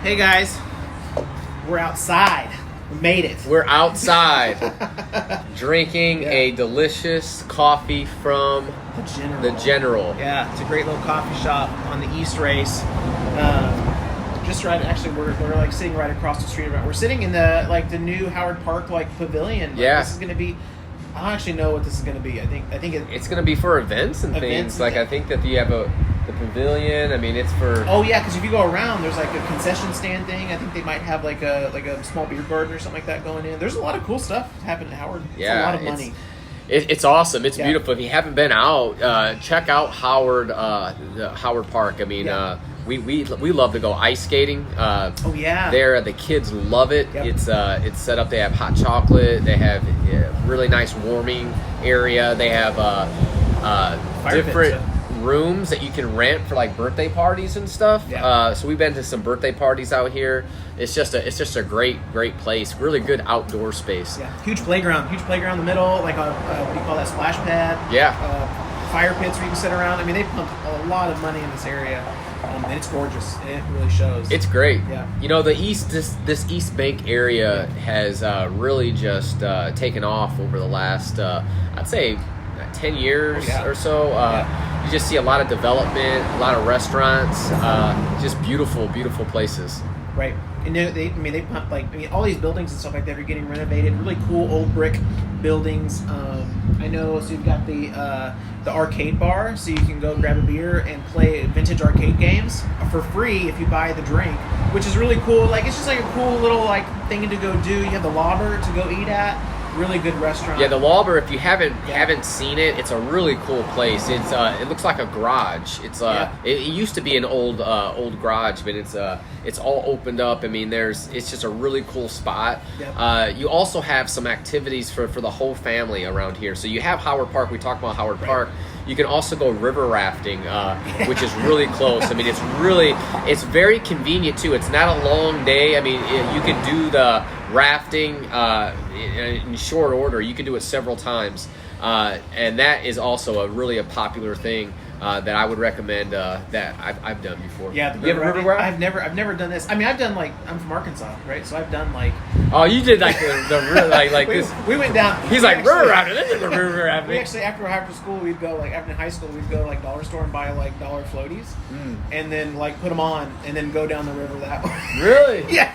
Hey guys, we're outside. We made it. We're outside drinking a delicious coffee from The General. Yeah, it's a great little coffee shop on the East Race. Just right, actually, we're like sitting right across the street. We're sitting in the new Howard Park pavilion. This is going to be. I don't actually know what this is going to be. I think it's going to be for events and things. I think that you have the pavilion. I mean, it's for. Oh yeah, because if you go around, there's like a concession stand thing. I think they might have like a small beer garden or something like that going in. There's a lot of cool stuff happening at Howard. It's a lot of money. It's awesome. It's beautiful. If you haven't been out, check out Howard Park. I mean, we love to go ice skating. There, the kids love it. Yep. It's set up. They have hot chocolate. They have really nice warming area. They have different rooms that you can rent for like birthday parties and stuff. So we've been to some birthday parties out here. It's just a great place. Really good outdoor space. Huge playground in the middle, like a what do you call that, splash pad? Fire pits where you can sit around. I mean, they pumped a lot of money in this area, and it's gorgeous. It really shows. It's great. You know, this East Bank area has really just taken off over the last I'd say 10 years or so. You just see a lot of development, a lot of restaurants, just beautiful places. Right. And they pump all these buildings and stuff like that are getting renovated. Really cool old brick buildings. I know. So you've got the arcade bar, so you can go grab a beer and play vintage arcade games for free if you buy the drink, which is really cool. Like, it's just like a cool little thing to go do. You have the 𝘐𝘷𝘢 to go eat at. Really good restaurant. Yeah, the 𝘐𝘷𝘢, if you haven't seen it, it's a really cool place. It's it looks like a garage. It's it used to be an old garage, but it's all opened up. I mean, it's just a really cool spot. You also have some activities for the whole family around here. So you have Howard Park. We talked about Howard Park. You can also go river rafting, which is really close. I mean, it's very convenient too. It's not a long day. I mean, you can do the rafting in short order. You can do it several times, and that is also a popular thing that I would recommend that I've done before. Yeah, you ever river raft? I've never done this. I mean, I've done I'm from Arkansas, right? So I've done Oh, you did this. We went down. He's river rafting. This is a river rafting. We actually after school we'd go after high school we'd go dollar store and buy $1 floaties, and then put them on and then go down the river that way. Really? Yeah.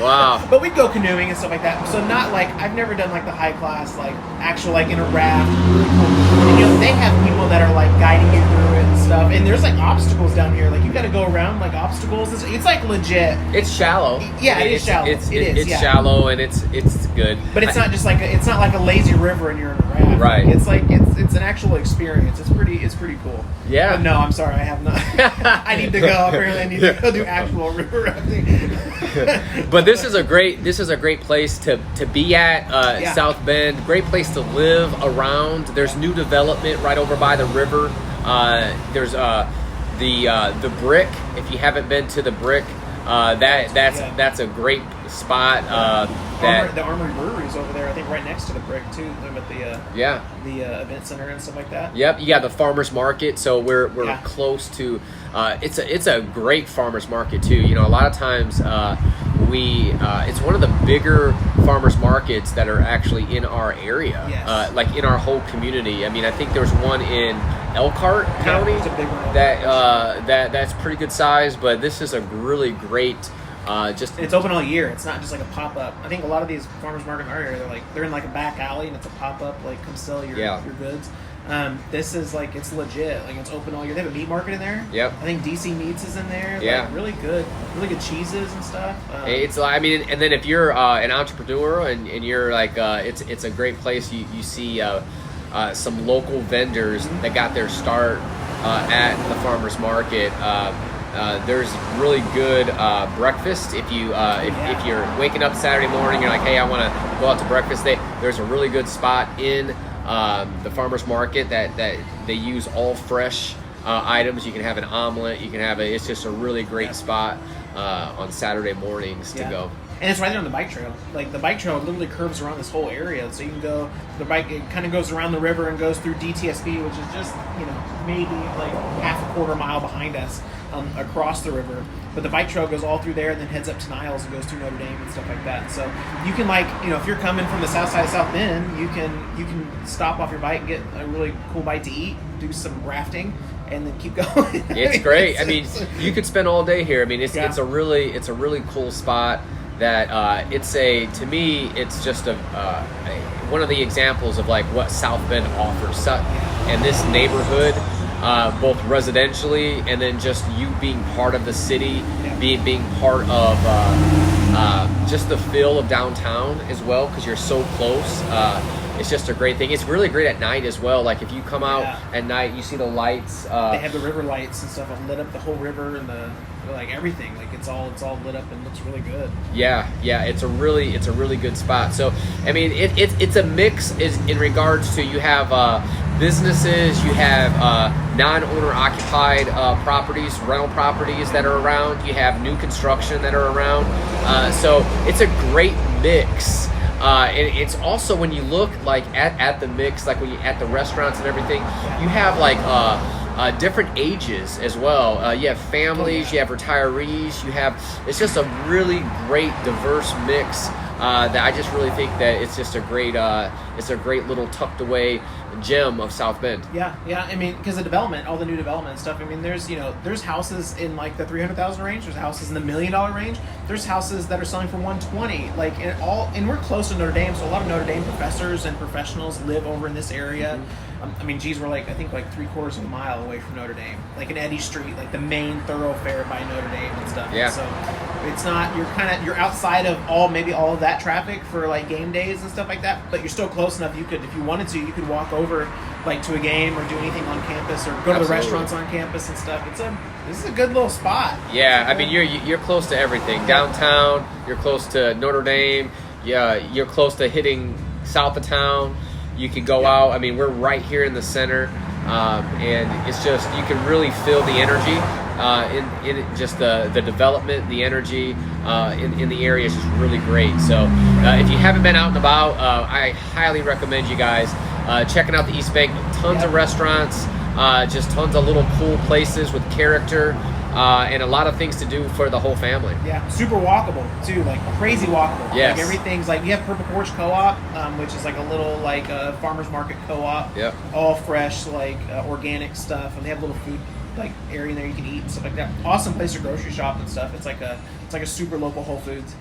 Wow. But we'd go canoeing and stuff like that. So not I've never done the high class actual in a raft. Really cool. And, they have people that are guiding you through it and stuff. And there's obstacles down here. You got to go around obstacles. It's legit. It's shallow. Yeah, it is shallow. It's shallow and it's good. But it's not just it's not like a lazy river and you're in a raft. Right. It's it's an actual experience. It's pretty cool. Yeah. But no, I'm sorry, I have not. I need to go. Apparently, I need to go do actual river rafting. But this is a great place to be at. South Bend, great place to live around. There's new development right over by the river. There's the Brick. If you haven't been to the Brick, that's a great spot. The Armory Brewery is over there. I think right next to the Brick too. With the event center and stuff like that. Yep. Yeah, the farmers market. So we're close to. It's a great farmers market too. You know, a lot of times it's one of the bigger farmers markets that are actually in our area. Yes. In our whole community. I mean, I think there's one in Elkhart County. It's a big one. That's pretty good size. But this is a really great. It's open all year. It's not just a pop up. I think a lot of these farmers market in our area, they're in a back alley and it's a pop up. Come sell your goods. This is like, it's legit. Like, it's open all year. They have a meat market in there. Yep. I think DC Meats is in there. Yeah. Like, really good cheeses and stuff. It's, I mean, and then if you're an entrepreneur and you're like, it's a great place. You see some local vendors that got their start at the farmers market. There's really good breakfast. If you're waking up Saturday morning, you're like, hey, I want to go out to breakfast. There's a really good spot in the farmers market that they use all fresh items. You can have an omelet. You can have it's just a really great spot on Saturday mornings to go. And it's right there on the bike trail. Like, the bike trail literally curves around this whole area. So you can go, it kind of goes around the river and goes through DTSB, which is just, maybe like half a quarter mile behind us across the river. But the bike trail goes all through there and then heads up to Niles and goes through Notre Dame and stuff like that. So you can, like, if you're coming from the south side of South Bend, you can stop off your bike, get a really cool bite to eat, do some rafting, and then keep going. It's great. I mean, you could spend all day here. I mean, it's a really cool spot. That to me, it's just one of the examples of like what South Bend offers, and this neighborhood, both residentially and then just you being part of the city, being part of just the feel of downtown as well, because you're so close. It's just a great thing. It's really great at night as well. Like, if you come out at night, you see the lights. They have the river lights and stuff lit up the whole river and everything. Like, it's all lit up and looks really good. Yeah. It's a really good spot. So, I mean, it's a mix in regards to, you have businesses, you have non-owner occupied properties, rental properties that are around. You have new construction that are around. So it's a great mix. And it's also, when you look like at the mix, like when you at the restaurants and everything, you have like different ages as well. You have families, you have retirees, it's just a really great diverse mix that I just really think that it's just a great little tucked away gem of South Bend. Yeah. I mean, because the development, all the new development and stuff. I mean, there's houses in like the $300,000 range. There's houses in the $1 million range. There's houses that are selling for $120,000. Like, and we're close to Notre Dame, so a lot of Notre Dame professors and professionals live over in this area. I mean, geez, we're like 3/4 of a mile away from Notre Dame, like in Eddy Street, like the main thoroughfare by Notre Dame and stuff. Yeah. So it's not, you're outside of maybe all of that traffic for like game days and stuff like that, but you're still close enough. You could, if you wanted to, you could walk over like to a game or do anything on campus or go to the restaurants on campus and stuff. This is a good little spot. Yeah, I mean, you're close to everything. Downtown, you're close to Notre Dame. Yeah, you're close to hitting south of town. You can go out. I mean, we're right here in the center, and it's just, you can really feel the energy in just the development, the energy in the area is just really great. So if you haven't been out and about, I highly recommend you guys checking out the East Bank. Tons of restaurants, just tons of little cool places with character. And a lot of things to do for the whole family. Yeah, super walkable too, like crazy walkable. Yes. Like, everything's like, you have Purple Porch Co-op, which is like a little like farmers market co-op. Yep. All fresh, like organic stuff, and they have a little food like area in there you can eat and stuff like that. Awesome place to grocery shop and stuff. It's like a super local Whole Foods.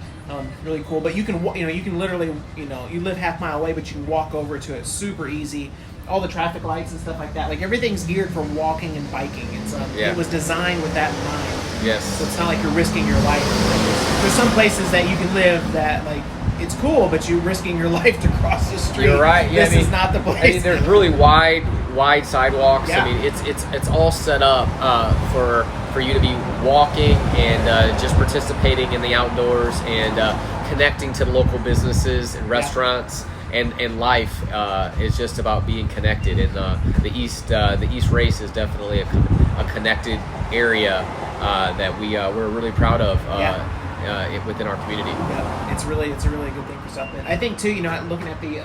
Really cool. But you can literally, you live half mile away, but you can walk over to it super easy. All the traffic lights and stuff like that. Like, everything's geared for walking and biking. It was designed with that in mind. Yes. So it's not like you're risking your life. There's some places that you can live that, like, it's cool, but you're risking your life to cross the street. You're right. Yeah, This is not the place. I mean, there's really wide sidewalks. Yeah. I mean, it's all set up for you to be walking and just participating in the outdoors and connecting to the local businesses and restaurants. And life is just about being connected, and the East Race is definitely a connected area that we're really proud of within our community. Yeah, it's a really good thing for South Bend. I think too, looking at the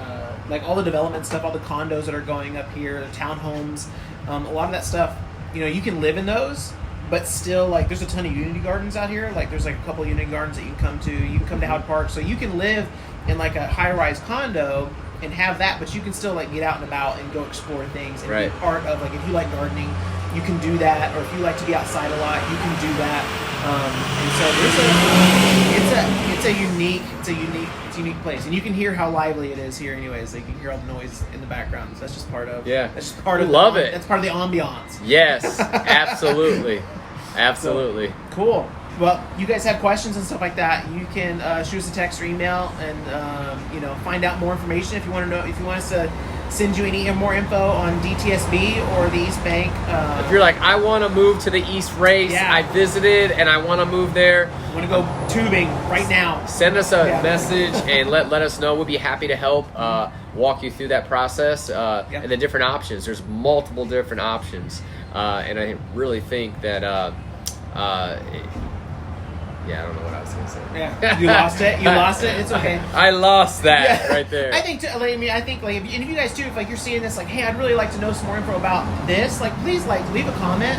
like all the development stuff, all the condos that are going up here, the townhomes, a lot of that stuff, you can live in those. But still, like, there's a ton of Unity Gardens out here. Like, there's like a couple of Unity Gardens that you can come to. You can come to Howard Park, so you can live in like a high-rise condo and have that, but you can still like get out and about and go explore things and be part of, like, if you like gardening, you can do that, or if you like to be outside a lot, you can do that. And so it's it's a unique place, and you can hear how lively it is here. Anyways, like you can hear all the noise in the background. So that's just part of. Yeah. That's just part of. Love it. That's part of the ambiance. Yes, absolutely, absolutely. So, cool. Well, you guys have questions and stuff like that, you can shoot us a text or email, and find out more information if you want to know. If you want us to send you any more info on DTSB or the East Bank. If you're like, I want to move to the East Race, Yeah. I visited and I want to move there. Want to go tubing right now? Send us a message and let us know. We'll be happy to help walk you through that process and the different options. There's multiple different options, and I really think that. I don't know what I was going to say. Yeah, you lost it. You lost it. It's okay. I lost that right there. I think, if you guys too, if like you're seeing this, like, hey, I'd really like to know some more info about this. Like, please, like, leave a comment.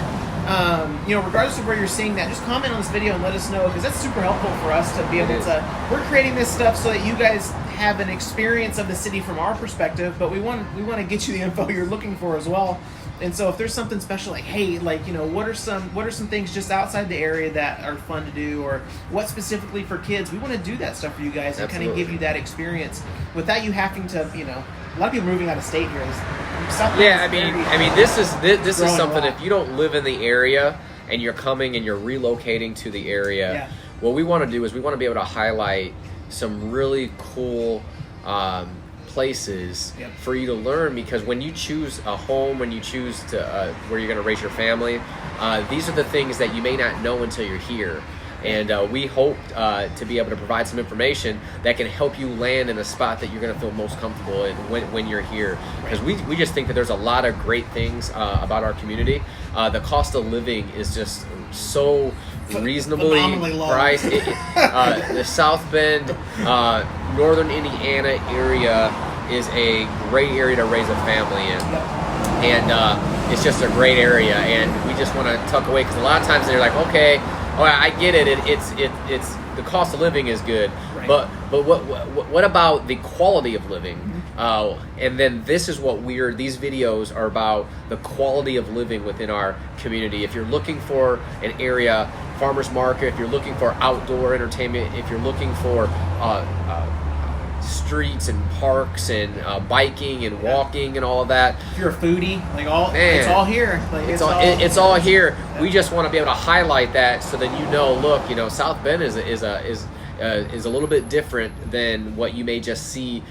Regardless of where you're seeing that, just comment on this video and let us know, because that's super helpful for us to be able to. We're creating this stuff so that you guys have an experience of the city from our perspective, but we want to get you the info you're looking for as well. And so if there's something special, like, hey, like, what are some things just outside the area that are fun to do, or what specifically for kids, we want to do that stuff for you guys and kind of give you that experience without you having to, a lot of people moving out of state here. This is something, if you don't live in the area and you're coming and you're relocating to the area, what we want to do is we want to be able to highlight some really cool places for you to learn, because when you choose a home, when you choose to where you're going to raise your family, these are the things that you may not know until you're here. And we hope to be able to provide some information that can help you land in a spot that you're going to feel most comfortable in when you're here. Because we just think that there's a lot of great things about our community. The cost of living is just so reasonably priced. The South Bend, Northern Indiana area is a great area to raise a family in. And it's just a great area, and we just want to tuck away, because a lot of times they're like, okay, I get it. It's the cost of living is good, but what about the quality of living? And then this is what these videos are about: the quality of living within our community. If you're looking for an area, farmers market, if you're looking for outdoor entertainment, if you're looking for streets and parks and biking and walking and all of that. If you're a foodie, it's all here. Like, it's all here. We just want to be able to highlight that so that look, South Bend is a little bit different than what you may just see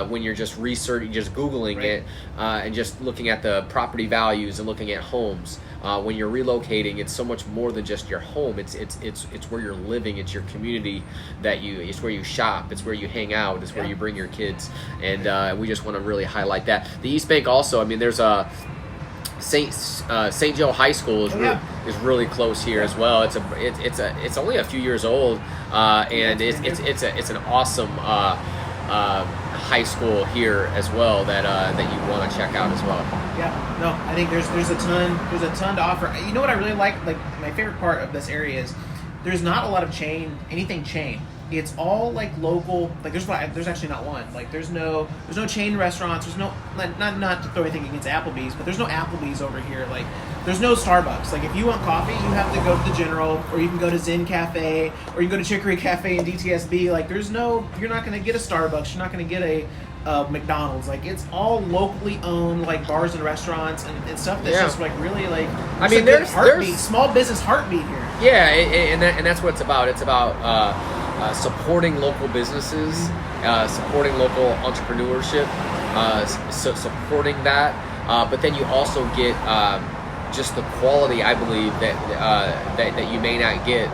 when you're just researching, just Googling it, and just looking at the property values and looking at homes. When you're relocating, it's so much more than just your home. It's where you're living. It's your community it's where you shop. It's where you hang out. It's where you bring your kids. And we just want to really highlight that. The East Bank also, there's a St. Joe High School is really close here as well. It's only a few years old, and it's an awesome high school here as well that you want to check out as well. Yeah, no, I think there's a ton to offer. You know what I really like my favorite part of this area is there's not a lot of anything chain. It's all like local. Like there's actually not one. Like there's no chain restaurants. There's no, not to throw anything against Applebee's, but there's no Applebee's over here. Like there's no Starbucks. Like if you want coffee, you have to go to the General, or you can go to Zen Cafe, or you can go to 𝘬𝘬𝘴 𝑑𝑡SB. Like you're not going to get a Starbucks. You're not going to get a McDonald's. Like it's all locally owned, like bars and restaurants and stuff that's just like really like. There's small business heartbeat here. Yeah, and that's what it's about. It's about supporting local businesses, supporting local entrepreneurship, supporting that. But then you also get just the quality, I believe, that you may not get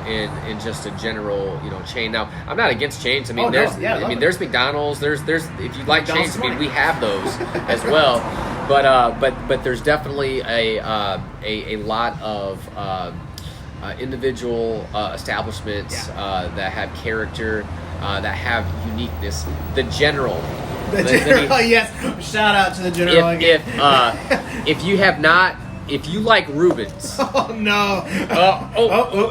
in just a general chain. Now, I'm not against chains. There's McDonald's. There's if you like chains, we have those as well. But there's definitely a lot of individual establishments that have character, that have uniqueness. The General. Yes. Shout out to the General again. If you like Reuben's. Oh no.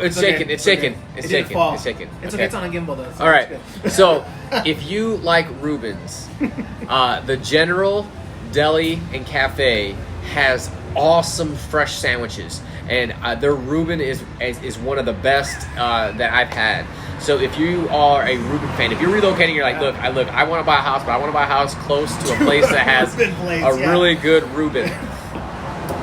It's shaking. It's shaking. It's shaking. It's shaking. It's okay. It's on a gimbal though. So all right. So if you like Reuben's, the General Deli and Cafe has awesome fresh sandwiches. and their Reuben is one of the best that I've had. So if you are a Reuben fan, if you're relocating, you're like, look, I want to buy a house, but I want to buy a house close to a place that has really good Reuben.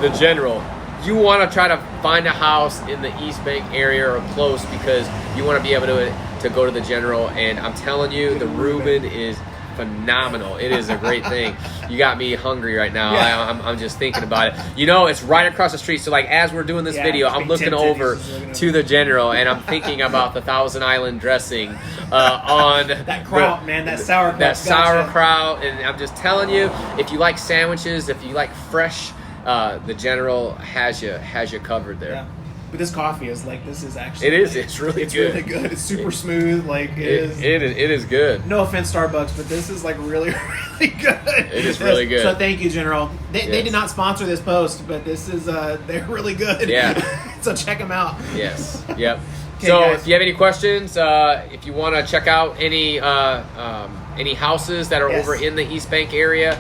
The General. You want to try to find a house in the East Bank area or close because you want to be able to go to the General. And I'm telling you, the Reuben is phenomenal. It is a great thing. You got me hungry right now. I'm just thinking about it. You know, it's right across the street. So like as we're doing this video, I'm looking over to the General and I'm thinking about the Thousand Island dressing on that kraut, man, that sauerkraut. That sauerkraut. And I'm just telling you, if you like sandwiches, if you like fresh, the General has you covered there. Yeah. But this coffee is like, this is actually... It's really good. It's really good. It's super smooth. Like, it is good. No offense, Starbucks, but this is like really, really good. It is really good. So thank you, General. They did not sponsor this post, but this is, they're really good. Yeah. So check them out. Yes. Yep. Okay, so guys. if you have any questions, if you want to check out any houses that are over in the East Bank area,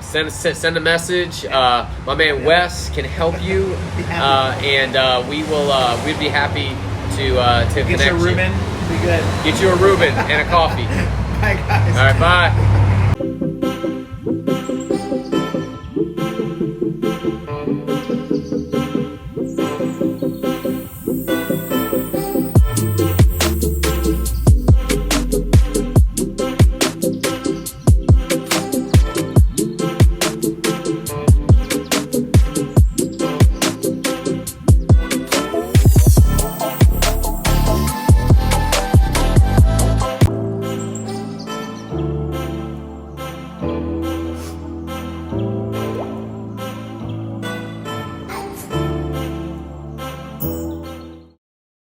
send a message. My man Wes can help you, and we'd be happy to Get connect you a Reuben. Be good. Get you a Reuben and a coffee. Bye, guys. All right, bye.